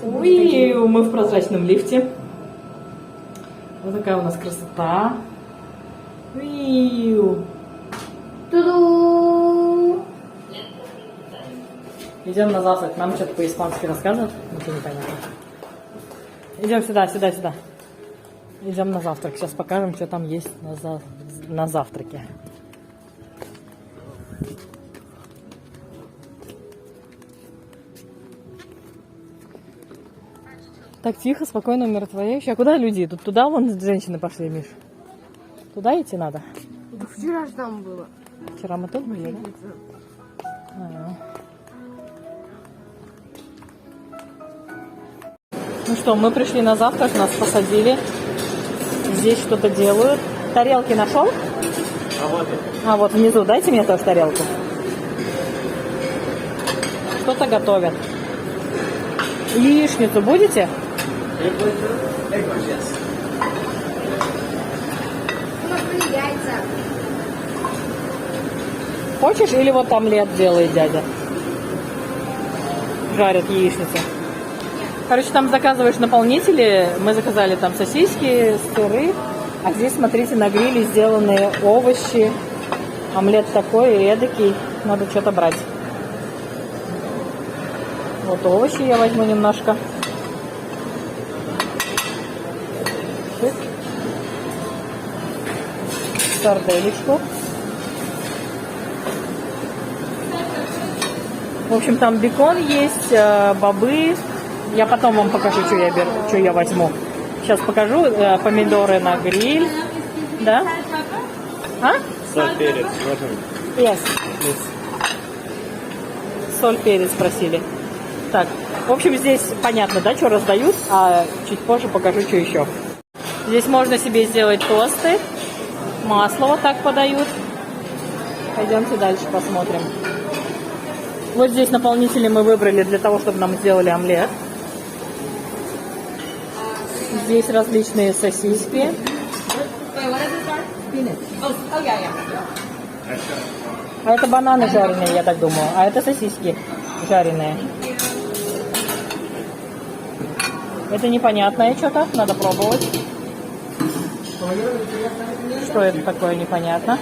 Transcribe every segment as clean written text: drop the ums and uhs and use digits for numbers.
Уи, мы в прозрачном лифте. Вот такая у нас красота. Уи. Ту-ду! Идем на завтрак. Нам что-то по-испански рассказывают. Ничего не понятно. Идем сюда, сюда, сюда. Идем на завтрак. Сейчас покажем, что там есть на завтраке. Так тихо, спокойно, умиротворяюще. А куда люди идут? Туда вон женщины пошли, Миш. Туда идти надо? Да вчера же там было. Вчера мы тут были, да? Ну что, мы пришли на завтрак, нас посадили. Здесь что-то делают. Тарелки нашел? А вот внизу. Дайте мне тоже тарелку. Что-то готовят. Яичницу будете? Яйца. Хочешь? Или вот омлет делает дядя? Жарят яичницу. Короче, там заказываешь наполнители. Мы заказали там сосиски, сыры. А здесь, смотрите, на гриле сделанные овощи. Омлет такой и эдакий. Надо что-то брать. Вот овощи я возьму немножко. Сарделечку. В общем, там бекон есть, бобы. Я потом вам покажу, что я возьму. Сейчас покажу. Помидоры на гриль. Да? А? Соль, перец, можно? Yes. Соль, перец спросили. Так, в общем, здесь понятно, да, что раздают, а чуть позже покажу, что еще. Здесь можно себе сделать тосты. Масло вот так подают. Пойдемте дальше посмотрим. Вот здесь наполнители мы выбрали для того, чтобы нам сделали омлет. Здесь различные сосиски. А это бананы жареные, я так думаю. А это сосиски жареные. Это непонятное что-то, надо пробовать. Что это такое, непонятно.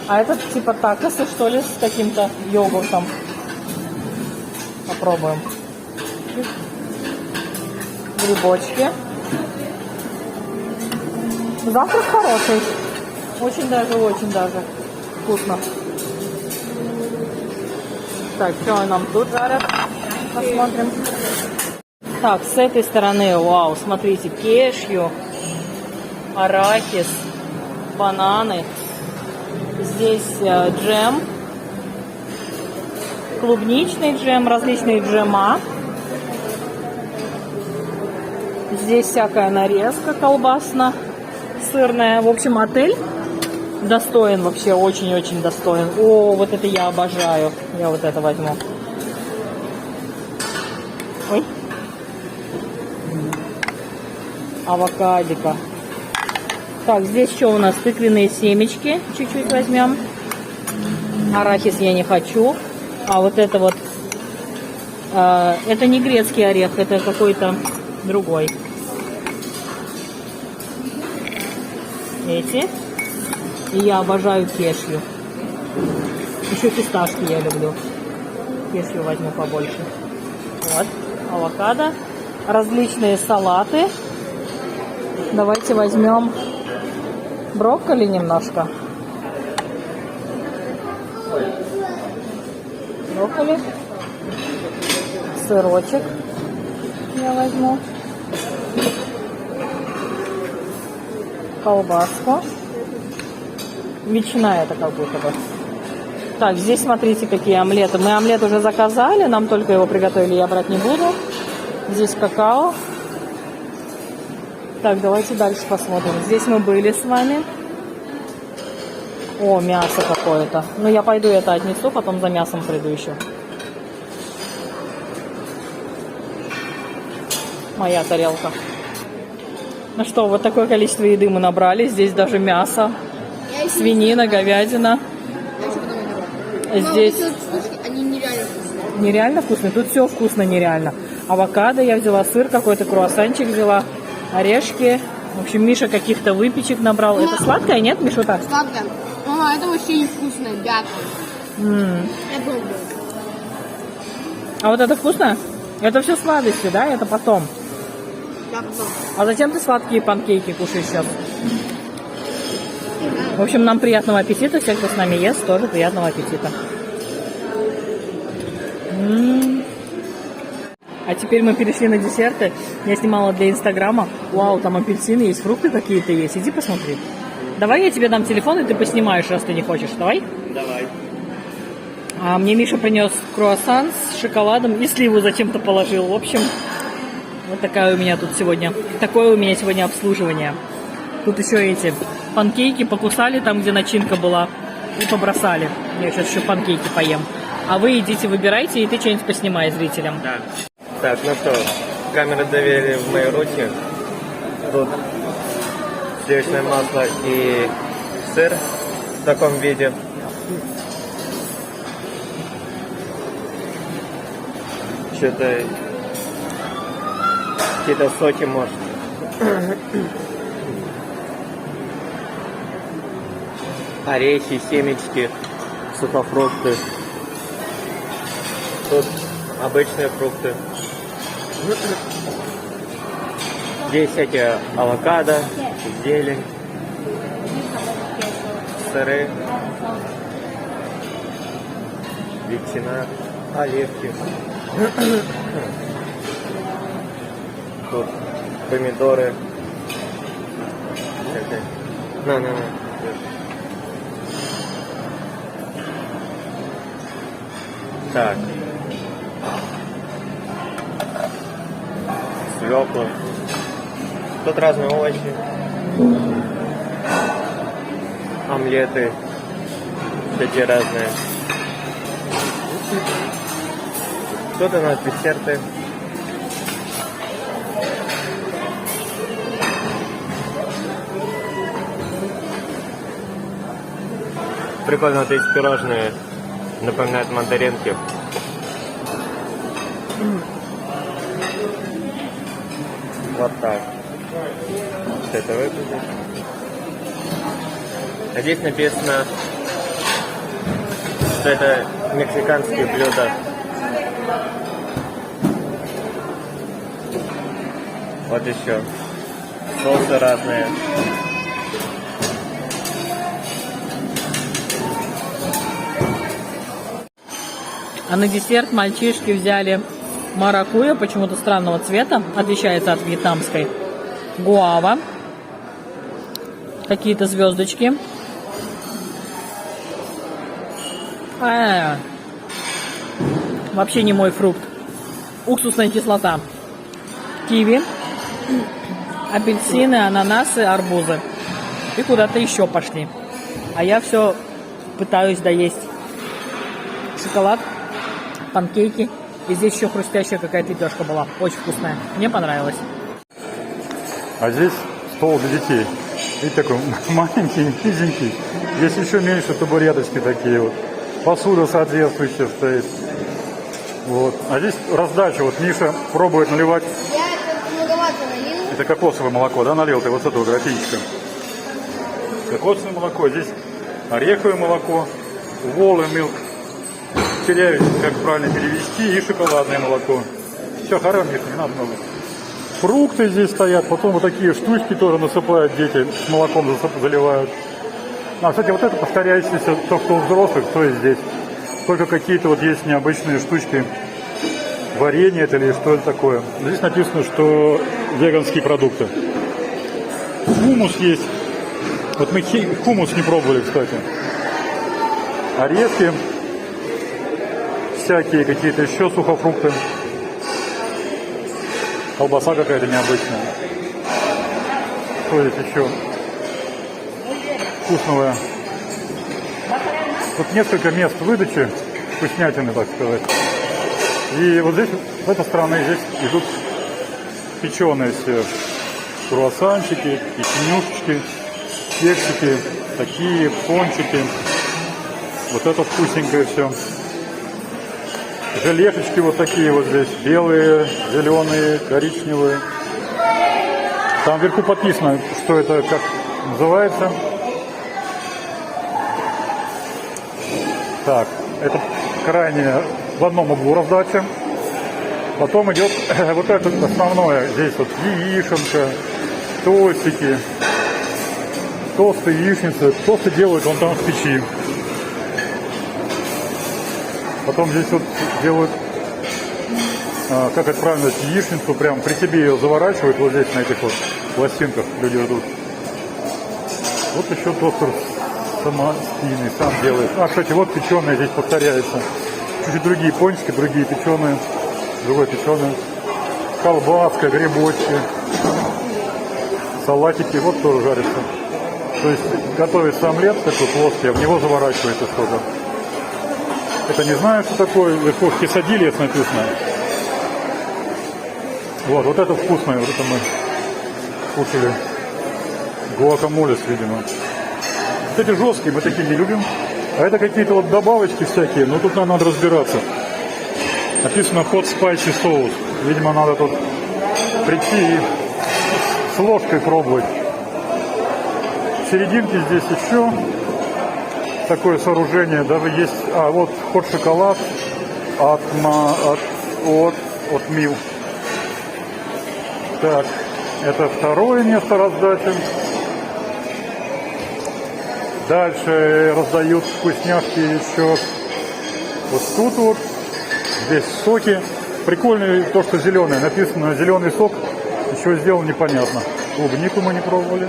А это типа такосы, что ли, с каким-то йогуртом. Попробуем. Грибочки. Завтрак хороший. Очень даже вкусно. Так, что нам тут жарят? Посмотрим. Так, с этой стороны, вау, смотрите, кешью, арахис, бананы. Здесь джем, клубничный джем, различные джема. Здесь всякая нарезка колбасно-сырная. В общем, отель достоин вообще, очень-очень достоин. О, вот это я обожаю. Я вот это возьму. Ой. Авокадика. Так, здесь что у нас? Тыквенные семечки. Чуть-чуть возьмем. Арахис я не хочу. А вот это вот... это не грецкий орех, это какой-то другой. Эти. И я обожаю кешью. Еще фисташки я люблю. Кешью возьму побольше. Вот. Авокадо. Различные салаты. Давайте возьмем брокколи немножко. Брокколи. Сырочек я возьму. Колбаску. Ветчина это как будто бы. Так, здесь смотрите, какие омлеты. Мы омлет уже заказали, нам только его приготовили, я брать не буду. Здесь какао. Так, давайте дальше посмотрим. Здесь мы были с вами. О, мясо какое-то. Ну, я пойду это отнесу, потом за мясом приду еще. Моя тарелка. Ну что, вот такое количество еды мы набрали. Здесь даже мясо, свинина, говядина. Здесь... Они нереально вкусные. нереально вкусно. Тут все вкусно нереально. Авокадо я взяла, сыр какой-то, круассанчик взяла, орешки. В общем, Миша каких-то выпечек набрал. Ну, это сладкое, нет, Мишута? Сладкое. Мама, это вообще невкусное, бяка. Я пробую. А вот это вкусно? Это все сладости, да? Это потом. Я пробую. А зачем ты сладкие панкейки кушаешь сейчас? В общем, нам приятного аппетита. Всех, кто с нами ест, тоже приятного аппетита. А теперь мы перешли на десерты. Я снимала для Инстаграма. Вау, там апельсины есть, фрукты какие-то есть. Иди посмотри. Давай я тебе дам телефон, и ты поснимаешь, раз ты не хочешь. Давай? Давай. А мне Миша принес круассан с шоколадом и сливу зачем-то положил. В общем, вот такая у меня тут сегодня. Такое у меня сегодня обслуживание. Тут еще эти панкейки покусали там, где начинка была, и побросали. Я сейчас еще панкейки поем. А вы идите, выбирайте, и ты что-нибудь поснимай зрителям. Да. Так, ну что, камеры доверили в мои руки. Тут сливочное масло и сыр в таком виде. Что-то какие-то соки, может. Орехи, семечки, сухофрукты. Тут обычные фрукты. Здесь всякие авокадо, зелень, сыры, ветчина, оливки. Тут помидоры. На. Так. Свекла. Тут разные овощи. Омлеты. Такие разные. Тут у нас десерты. Прикольно, вот эти пирожные напоминают мандаринки. Вот так. Вот это выглядит. А здесь написано, что это мексиканские блюда. Вот еще. Соусы разные. А на десерт мальчишки взяли маракуйя, почему-то странного цвета, отличается от вьетнамской. Гуава. Какие-то звездочки. Вообще не мой фрукт. Уксусная кислота. Киви. Апельсины, ананасы, арбузы. И куда-то еще пошли. А я все пытаюсь доесть. Шоколад, панкейки. И здесь еще хрустящая какая-то лепешка была. Очень вкусная. Мне понравилось. А здесь стол для детей. И такой маленький, низенький. Здесь еще меньше табуреточки такие вот. Посуда соответствующая стоит. Вот. А здесь раздача. Вот Миша пробует наливать. Я это многовато налил. Это кокосовое молоко, да, налил ты вот с этого графинчика. Кокосовое молоко. Здесь ореховое молоко, волы милк. Теряюсь, как правильно перевести, и шоколадное молоко. Все, хорошо, Миша, не надо много. Фрукты здесь стоят, потом вот такие штучки тоже насыпают дети, с молоком заливают. А, кстати, вот это повторяющееся, то, что у взрослых, то и здесь. Только какие-то вот есть необычные штучки. Варенье это или что это такое. Здесь написано, что веганские продукты. Хумус есть. Вот мы хумус не пробовали, кстати. Орешки. Всякие какие-то еще сухофрукты. Колбаса какая-то необычная. Что здесь еще вкусного? Тут несколько мест выдачи вкуснятины, так сказать. И вот здесь, с этой стороны, здесь идут печеные все круассанчики, печенюшечки, кексики, такие пончики. Вот это вкусненькое все. желешечки вот такие вот здесь. Белые, зеленые, коричневые. Там вверху подписано, что это как называется. Так, это крайне в одном углу раздача. Потом идет вот это основное. Здесь вот яишенка, тостики, тосты, яичницы. Тосты делают вон там в печи. Потом здесь вот делают, как это правильно, яичницу, прям при тебе ее заворачивают вот здесь на этих вот пластинках люди ждут. Вот еще тостер самостийный сам делает. Кстати, вот печеные здесь повторяется. Чуть-чуть другие пончики, другие печеные. Другой печеный. Колбаска, грибочки, салатики. Вот тоже жарится. То есть готовится омлет такой плоский, а в него заворачивается что-то. Это не знаю, что такое. Легко quesadillas написано. Вот это вкусное. Вот это мы кушали. Гуакамолес, видимо. Вот эти жесткие, мы такие не любим. А это какие-то вот добавочки всякие. Но тут нам надо разбираться. Написано hot spicy соус. Видимо, надо тут прийти и с ложкой пробовать. В серединке здесь еще такое сооружение. Даже есть... вот hot шоколад от Мил. Так, это второе место раздачи. Дальше раздают вкусняшки еще вот тут вот. Здесь соки. Прикольно то, что зеленое. Написано зеленый сок. Еще сделан непонятно. Клубнику мы не пробовали.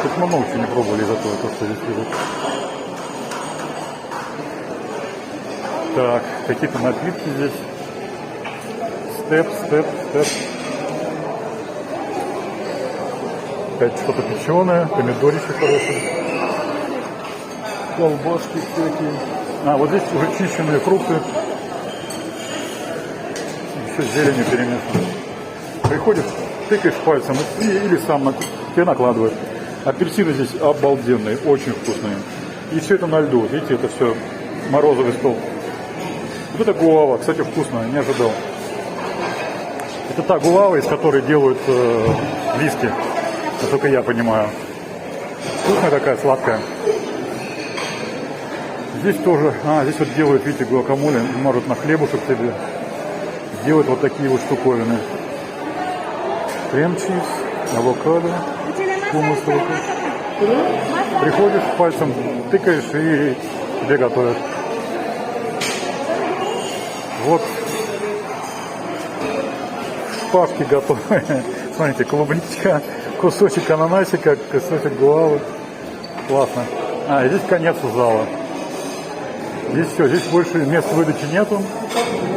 Тут мы много чего не пробовали из-за того, что здесь лежит. Так, какие-то напитки здесь. Степ. Опять что-то печеное, помидорищи хорошие. Колбаски всякие. Вот здесь уже чищенные фрукты. Еще зеленью перемешано. Приходишь, тыкаешь пальцем или сам тебе накладывают. Апельсины здесь обалденные, очень вкусные. И все это на льду. Видите, это все морозовый стол. Вот это гуава, кстати, вкусная, не ожидал. Это та гуава, из которой делают виски. Только я понимаю. Вкусная такая, сладкая. Здесь тоже, здесь вот делают, видите, гуакамоле, мажут на хлебушек себе. Делают вот такие вот штуковины. Крем-чиз, авокадо, хумус. Приходишь, пальцем тыкаешь и тебе готовят. Вот шпажки готовые. Смотрите, клубничка, кусочек ананасика, кусочек гуавы. Классно. И здесь конец зала. Здесь все, здесь больше мест выдачи нету.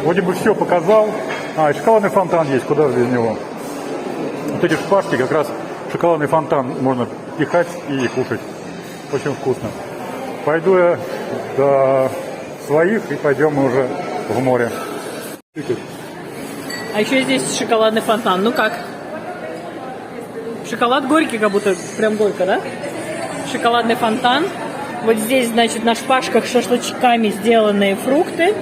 Вроде бы все показал. И шоколадный фонтан есть, куда же без него. Вот эти шпажки, как раз шоколадный фонтан можно пихать и кушать. Очень вкусно. Пойду я до своих и пойдем мы уже в море. А еще здесь шоколадный фонтан. Ну как? Шоколад горький, как будто прям горько, да? Шоколадный фонтан. Вот здесь, значит, на шпажках шашлычками сделанные фрукты.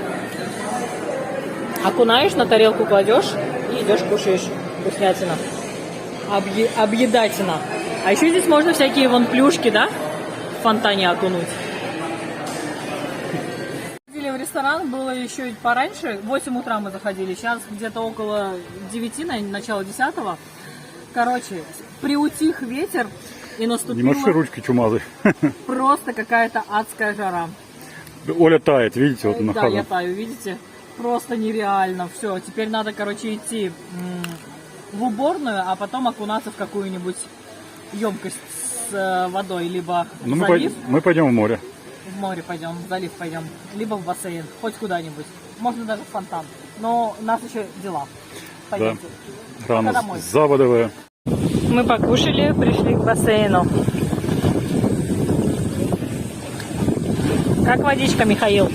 Окунаешь, на тарелку кладешь и идешь кушаешь. Вкуснятина. Объедатина. А еще здесь можно всякие вон плюшки, да? В фонтане окунуть. Ходили в ресторан, было еще пораньше. В 8 утра мы заходили. Сейчас где-то около 9, начало 10. Короче, приутих ветер. И наступила... Не маши ручки чумазой. Просто какая-то адская жара. Оля тает, видите, вот на Да, ходу. я таю, видите? Просто нереально. Все, теперь надо, короче, идти в уборную, а потом окунаться в какую-нибудь емкость с водой. Либо в залив. Мы пойдем в море. В море пойдем, в залив пойдем. Либо в бассейн, хоть куда-нибудь. Можно даже в фонтан. Но у нас еще дела. Пойдемте. Да. Рано, домой. заводовая. Мы покушали, пришли к бассейну. Как водичка, Михаил?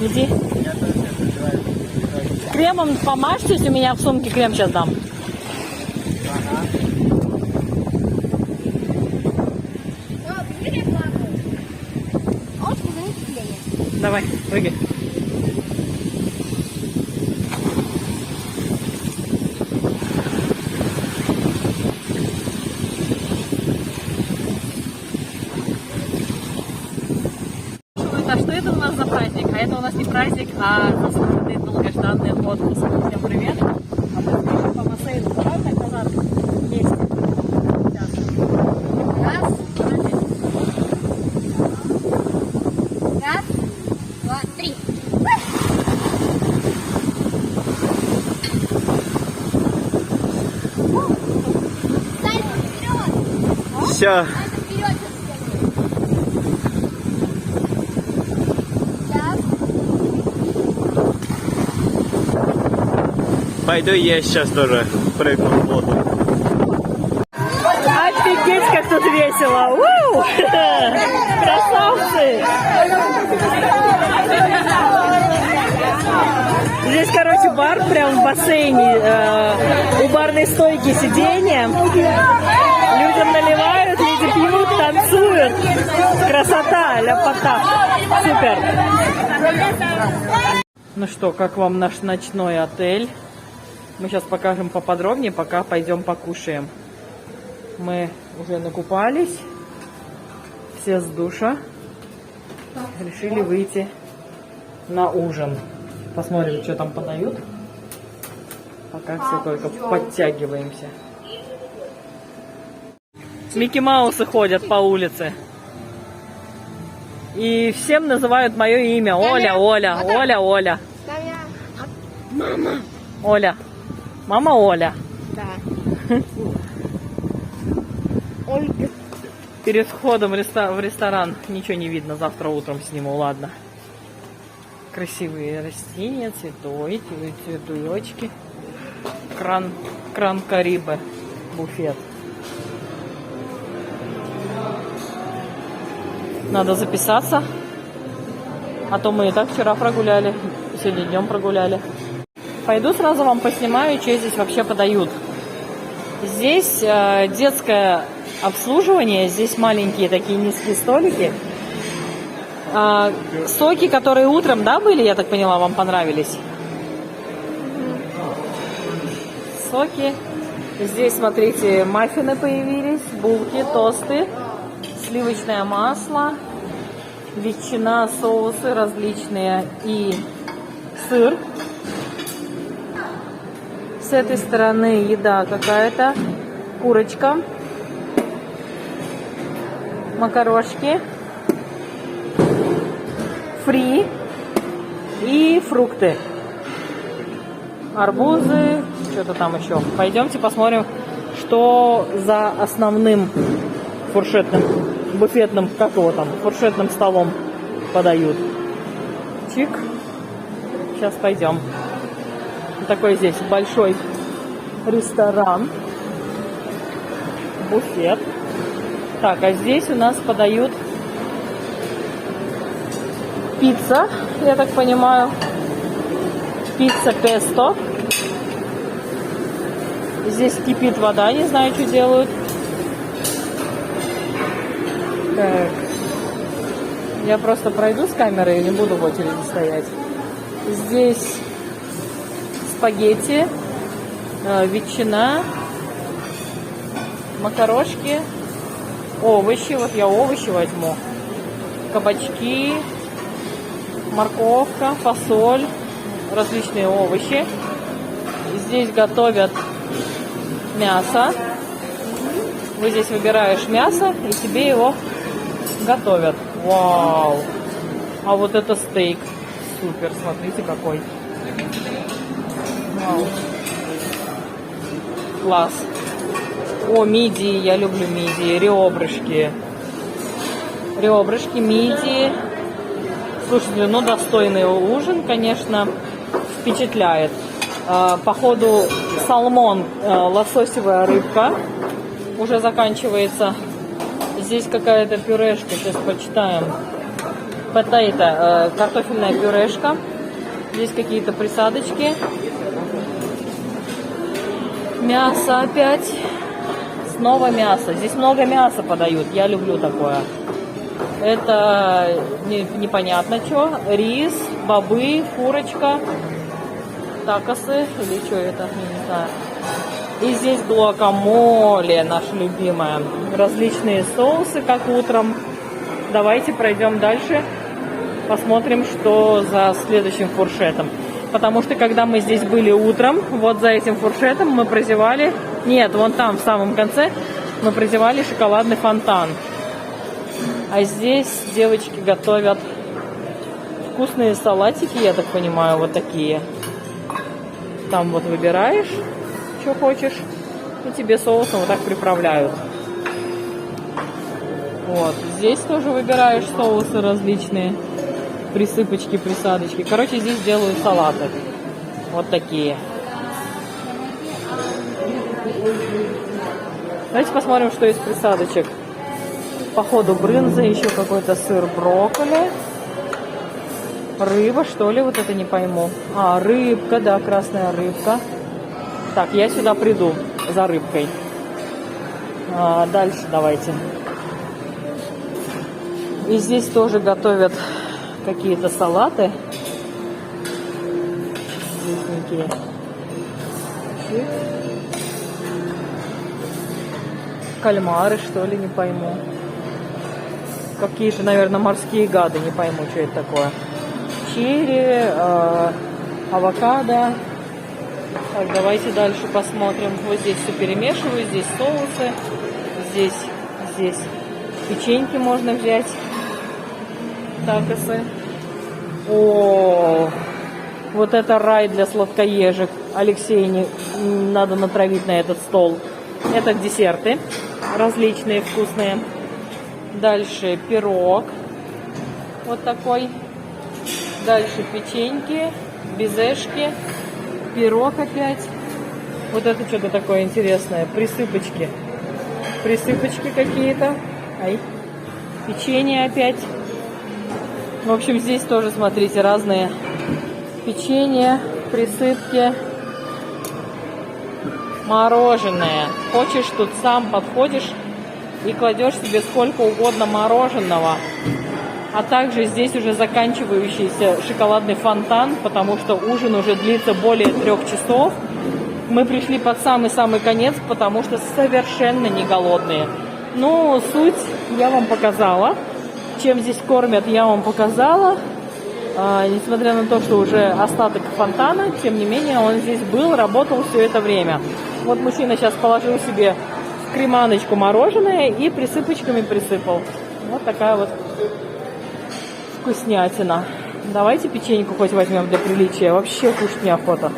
Иди. кремом помажьтесь, у меня в сумке крем сейчас дам. Давай, прыгай. А что это у нас за праздник? А это у нас не праздник, а заслуженный долгожданный отпуск. Всем привет. А мы спешим по бассейну. Давай так назад вместе. Сейчас. Раз, два, три. Стань вперед! Все. Вперед! Сейчас. Пойду я сейчас тоже прыгну в воду. Офигеть, как тут весело! У! Красавцы! Здесь, короче, бар прям в бассейне. У барной стойки сиденья. Людям наливают, люди пьют, танцуют. Красота, ляпота. Супер! Ну что, как вам наш ночной отель? Мы сейчас покажем поподробнее, пока пойдем покушаем. Мы уже накупались, все с душа, решили выйти на ужин. Посмотрим, что там подают. Пока все только подтягиваемся. Микки Маусы ходят по улице. И всем называют мое имя. Оля, Оля, Оля, Оля. Мама. Оля. Мама Оля. Да. Ольга. Перед входом в ресторан ничего не видно. Завтра утром сниму, ладно. Красивые растения, цветочки. Кран Карибы. Буфет. Надо записаться. А то мы и так вчера прогуляли. Сегодня днем прогуляли. Пойду сразу вам поснимаю, что здесь вообще подают. Здесь детское обслуживание. Здесь маленькие такие низкие столики. Соки, которые утром, да, были, я так поняла, вам понравились? Соки. Здесь, смотрите, маффины появились, булки, тосты, сливочное масло, ветчина, соусы различные и сыр. С этой стороны еда какая-то, курочка, макарошки, фри и фрукты. Арбузы, что-то там еще. Пойдемте посмотрим, что за основным фуршетным, буфетным, как его там, фуршетным столом подают. Чик. Сейчас пойдем. Такой здесь большой ресторан. Буфет. Так, а здесь у нас подают пицца, я так понимаю. Пицца песто. Здесь кипит вода, не знаю, что делают. Так. Я просто пройду с камерой и не буду в очереди стоять. Здесь спагетти, ветчина, макарошки, овощи. Вот я овощи возьму. Кабачки, морковка, фасоль, различные овощи. Здесь готовят мясо. Вы здесь выбираешь мясо, и тебе его готовят. Вау! А вот это стейк. Супер, смотрите какой. Вау. Класс. О, мидии, я люблю мидии. Ребрышки. Ребрышки, мидии. Слушайте, ну достойный ужин, конечно, впечатляет. Походу салмон, лососевая рыбка уже заканчивается. Здесь какая-то пюрешка, сейчас почитаем. Потейто, картофельная пюрешка. Здесь какие-то присадочки. Мясо опять. Снова мясо. Здесь много мяса подают. Я люблю такое. Это непонятно что. Рис, бобы, курочка, такосы или что это, я не знаю. И здесь гуакамоле, наша любимая. Различные соусы, как утром. Давайте пройдем дальше. Посмотрим, что за следующим фуршетом. Потому что, когда мы здесь были утром, вот за этим фуршетом мы прозевали... Нет, вон там, в самом конце, мы прозевали шоколадный фонтан. А здесь девочки готовят вкусные салатики, я так понимаю, вот такие. Там вот выбираешь, что хочешь, и тебе соусом вот так приправляют. Вот, здесь тоже выбираешь соусы различные, присыпочки, присадочки. Короче, здесь делают салаты. Вот такие. Давайте посмотрим, что из присадочек. Походу брынза, еще какой-то сыр, брокколи. Рыба, что ли, вот это не пойму. А, рыбка, да, красная рыбка. Так, я сюда приду за рыбкой. Дальше давайте. И здесь тоже готовят какие-то салаты. Вкусненькие. Кальмары, что ли, не пойму. Какие-то, наверное, морские гады, не пойму, что это такое. Черри, авокадо. Так, давайте дальше посмотрим. Вот здесь все перемешиваю, здесь соусы, здесь печеньки можно взять. Такосы. О, вот это рай для сладкоежек. Алексею надо натравить на этот стол. Это десерты различные, вкусные. Дальше пирог. Вот такой. Дальше печеньки, безешки, пирог опять. Вот это что-то такое интересное. Присыпочки. Присыпочки какие-то. Ай. Печенье опять. В общем, здесь тоже, смотрите, разные печенья, присыпки. Мороженое. Хочешь, тут сам подходишь и кладешь себе сколько угодно мороженого. А также здесь уже заканчивающийся шоколадный фонтан, потому что ужин уже длится более 3 часов. Мы пришли под самый-самый конец, потому что совершенно не голодные. Ну, суть я вам показала. Чем здесь кормят, я вам показала. Несмотря на то, что уже остаток фонтана, тем не менее, он здесь был, работал все это время. Вот мужчина сейчас положил себе в креманочку мороженое и присыпочками присыпал. Вот такая вот вкуснятина. Давайте печеньку хоть возьмем для приличия. Вообще кушать неохота.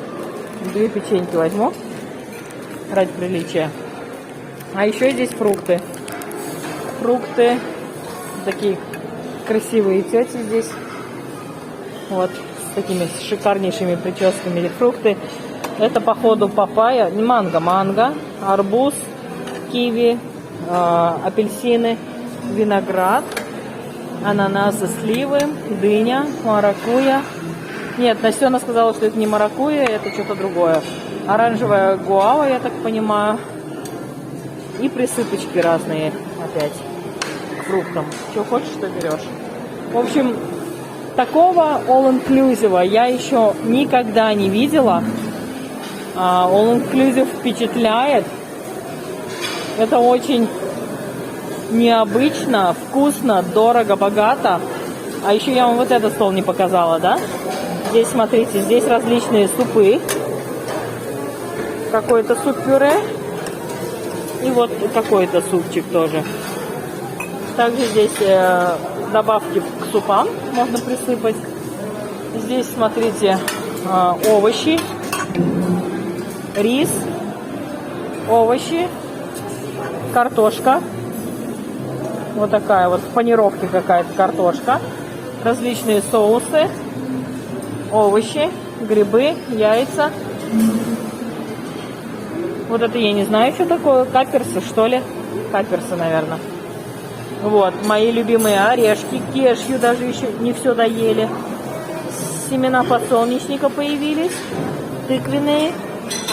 2 печеньки возьму ради приличия. А еще здесь фрукты. Фрукты. Такие красивые тети здесь. Вот с такими шикарнейшими прическами. Фрукты. Это походу папайя. Не манго. Арбуз, киви, апельсины, виноград, ананасы, сливы, дыня, маракуйя. Нет, Настена сказала, что это не маракуйя, это что-то другое. Оранжевая гуава, я так понимаю. И присыпочки разные опять к фруктам. Что хочешь, что берешь. В общем, такого all-inclusive я еще никогда не видела. All-inclusive впечатляет. Это очень необычно, вкусно, дорого, богато. А еще я вам вот этот стол не показала, да? Здесь, смотрите, здесь различные супы. Какой-то суп-пюре. И вот какой-то супчик тоже. Также здесь добавки к супам можно присыпать. Здесь, смотрите, овощи, рис, овощи, картошка. Вот такая вот в панировке какая-то картошка. Различные соусы, овощи, грибы, яйца. Вот это я не знаю, что такое. Каперсы, что ли? Каперсы, наверное. Вот, мои любимые орешки. Кешью даже еще не все доели. семена подсолнечника появились, тыквенные,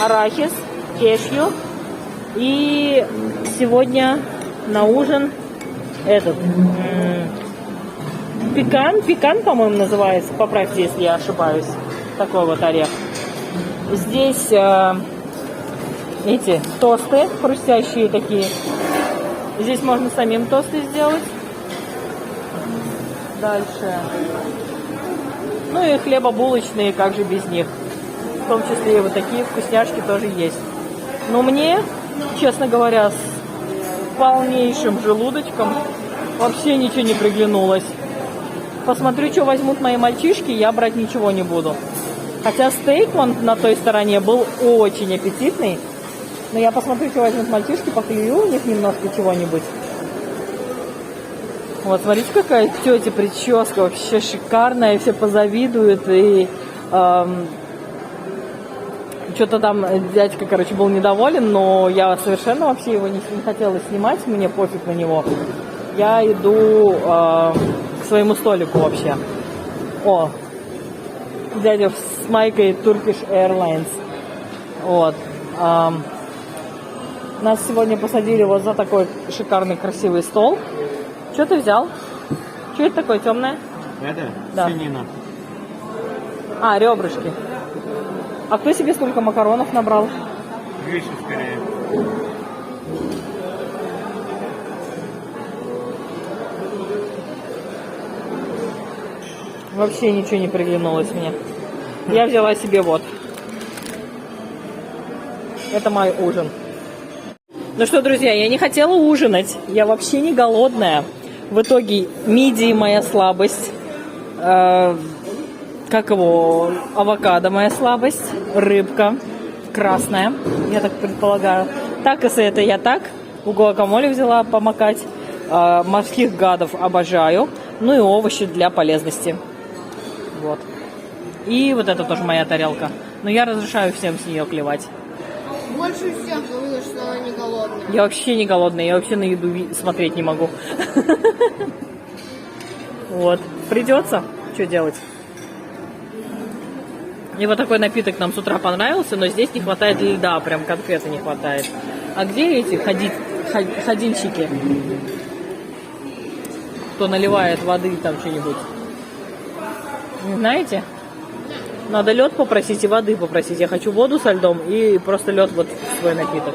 арахис, кешью. И сегодня на ужин этот пекан, по-моему, называется. Поправьте, если я ошибаюсь. Такой вот орех. Здесь эти тосты хрустящие такие. Здесь можно самим тосты сделать. Дальше. Ну и хлебобулочные, как же без них. В том числе и вот такие вкусняшки тоже есть. Но мне, честно говоря, с полнейшим желудочком вообще ничего не приглянулось. Посмотрю, что возьмут мои мальчишки, я брать ничего не буду. Хотя стейк вон на той стороне был очень аппетитный. Но я посмотрю, что возьмут мальчишки, поклюю у них немножко чего-нибудь. Вот, смотрите, какая тетя прическа, вообще шикарная, все позавидуют. И что-то там дядька, короче, был недоволен, но я совершенно вообще его не хотела снимать, мне пофиг на него. Я иду к своему столику вообще. О, дядя с майкой Turkish Airlines. Вот. Нас сегодня посадили вот за такой шикарный красивый стол. Что ты взял? Что это такое темное? Это Да. свинина. А, ребрышки. А кто себе столько макаронов набрал? Гриша скорее. Вообще ничего не приглянулось мне. Я взяла себе вот. Это мой ужин. Ну что, друзья, я не хотела ужинать. Я вообще не голодная. В итоге мидии моя слабость. Как его? Авокадо моя слабость. Рыбка красная, я так предполагаю. Такосы это я так. В гуакамоле взяла помакать. Морских гадов обожаю. Ну и овощи для полезности. Вот. И вот это тоже моя тарелка. Но я разрешаю всем с нее клевать. Больше всех говорю, что она не голодная. Я вообще не голодная, я вообще на еду смотреть не могу. Вот. Придется. Что делать? И вот такой напиток нам с утра понравился, но здесь не хватает льда, прям конкретно не хватает. А где эти ходильщики? Кто наливает воды там что-нибудь? Не знаете? Надо лед попросить и воды попросить. Я хочу воду со льдом и просто лед вот в свой напиток.